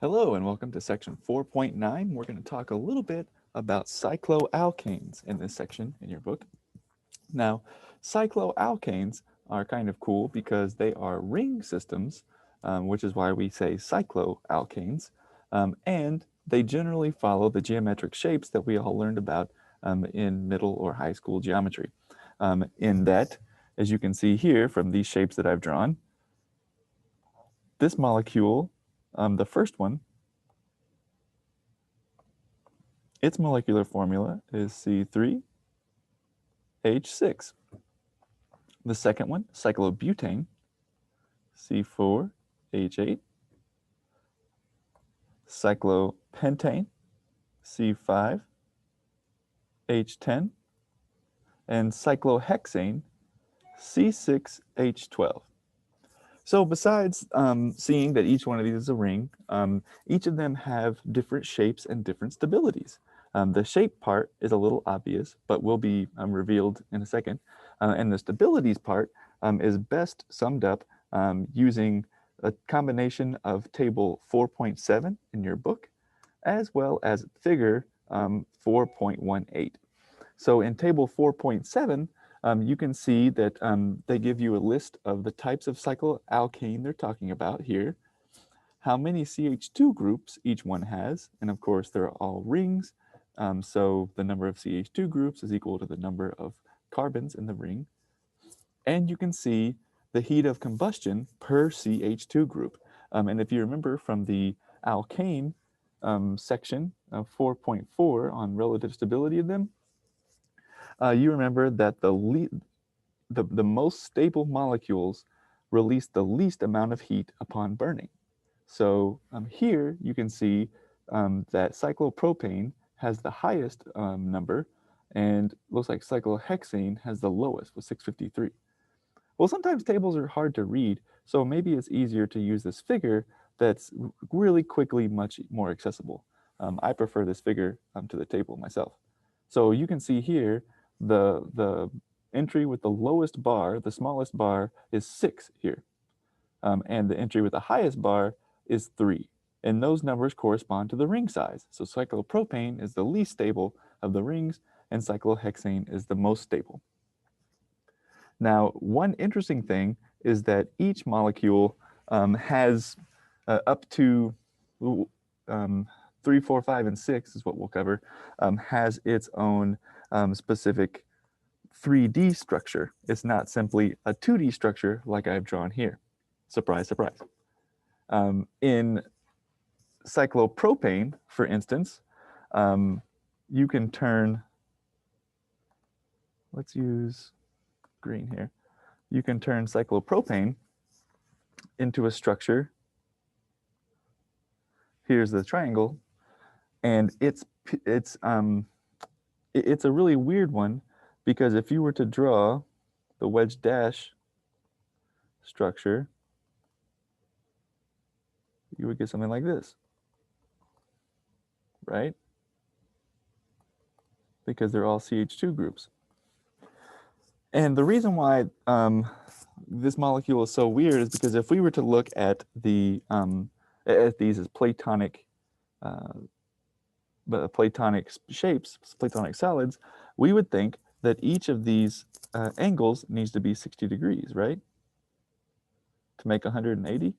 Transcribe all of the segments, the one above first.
Hello and welcome to section 4.9. We're going to talk a little bit about cycloalkanes in this section in your book. Now, cycloalkanes are kind of cool because they are ring systems, which is why we say cycloalkanes, and they generally follow the geometric shapes that we all learned about in middle or high school geometry. In that, as you can see here from these shapes that I've drawn, this molecule, the first one, its molecular formula is C3H6. The second one, cyclobutane, C4H8. Cyclopentane, C5H10. And cyclohexane, C6H12. So besides seeing that each one of these is a ring, each of them have different shapes and different stabilities. The shape part is a little obvious, but will be revealed in a second. And the stabilities part is best summed up using a combination of table 4.7 in your book, as well as figure 4.18. So in table 4.7, you can see that they give you a list of the types of cycloalkane they're talking about here, how many CH2 groups each one has, and of course they're all rings, so the number of CH2 groups is equal to the number of carbons in the ring, and you can see the heat of combustion per CH2 group. And if you remember from the alkane section of 4.4 on relative stability of them, you remember that the most stable molecules release the least amount of heat upon burning. So here you can see that cyclopropane has the highest number, and looks like cyclohexane has the lowest with 653. Well, sometimes tables are hard to read, so maybe it's easier to use this figure that's really quickly much more accessible. I prefer this figure to the table myself. So you can see here the entry with the lowest bar, the smallest bar, is 6 here. And the entry with the highest bar is 3. And those numbers correspond to the ring size. So cyclopropane is the least stable of the rings, and cyclohexane is the most stable. Now, one interesting thing is that each molecule has up to um, 3, 4, 5, and 6 is what we'll cover, has its own specific 3D structure. It's not simply a 2D structure like I've drawn here. Surprise, surprise. In cyclopropane, for instance, you can turn, let's use green here. You can turn cyclopropane into a structure. Here's the triangle, and it's a really weird one because if you were to draw the wedge dash structure, you would get something like this, right? Because they're all CH2 groups. And the reason why this molecule is so weird is because if we were to look at at these as Platonic shapes, Platonic solids, we would think that each of these angles needs to be 60 degrees, right? To make 180.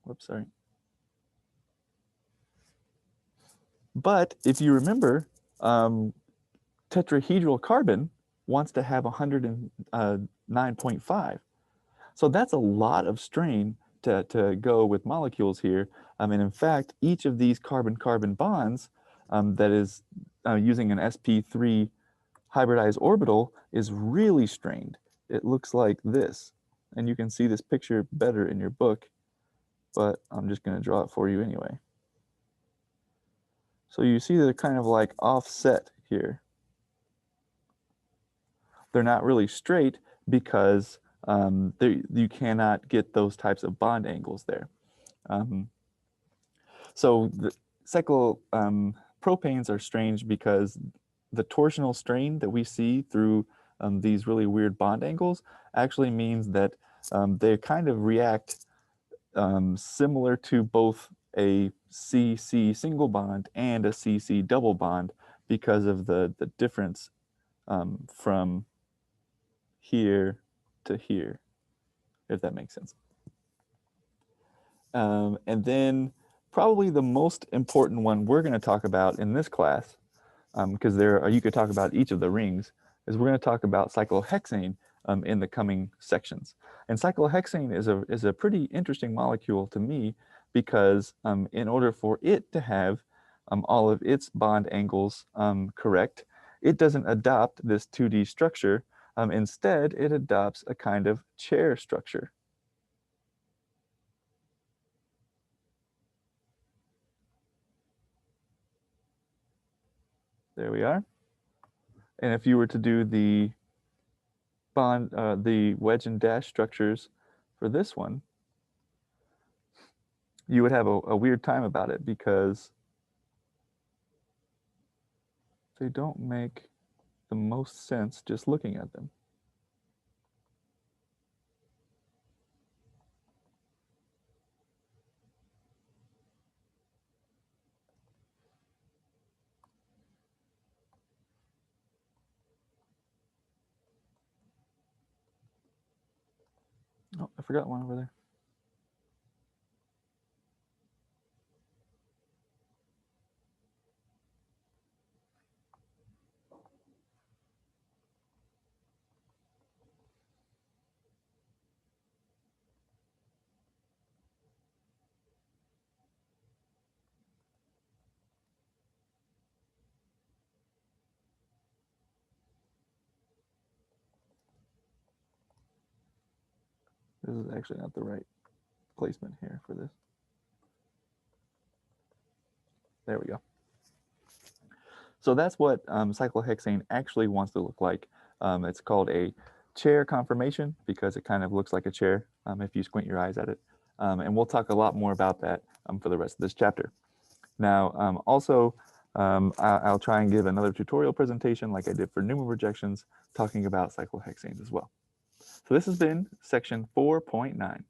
Whoops, sorry. But if you remember, tetrahedral carbon wants to have 109.5. So that's a lot of strain to go with molecules here. And in fact, each of these carbon-carbon bonds that is using an sp3 hybridized orbital is really strained. It looks like this. And you can see this picture better in your book, but I'm just going to draw it for you anyway. So you see they're kind of like offset here. They're not really straight because you cannot get those types of bond angles there. So the cyclopropanes are strange because the torsional strain that we see through these really weird bond angles actually means that they kind of react similar to both a CC single bond and a CC double bond because of the difference from here to here, if that makes sense. And then probably the most important one we're going to talk about in this class, because you could talk about each of the rings, is we're going to talk about cyclohexane in the coming sections. And cyclohexane is a pretty interesting molecule to me because in order for it to have all of its bond angles correct, it doesn't adopt this 2D structure. Instead, it adopts a kind of chair structure. There we are. And if you were to do the wedge and dash structures for this one, you would have a weird time about it because they don't make the most sense just looking at them. Oh, I forgot one over there. This is actually not the right placement here for this. There we go. So that's what cyclohexane actually wants to look like. It's called a chair conformation because it kind of looks like a chair if you squint your eyes at it. And we'll talk a lot more about that for the rest of this chapter. Now, also, I'll try and give another tutorial presentation like I did for Newman projections, talking about cyclohexanes as well. So this has been section 4.9.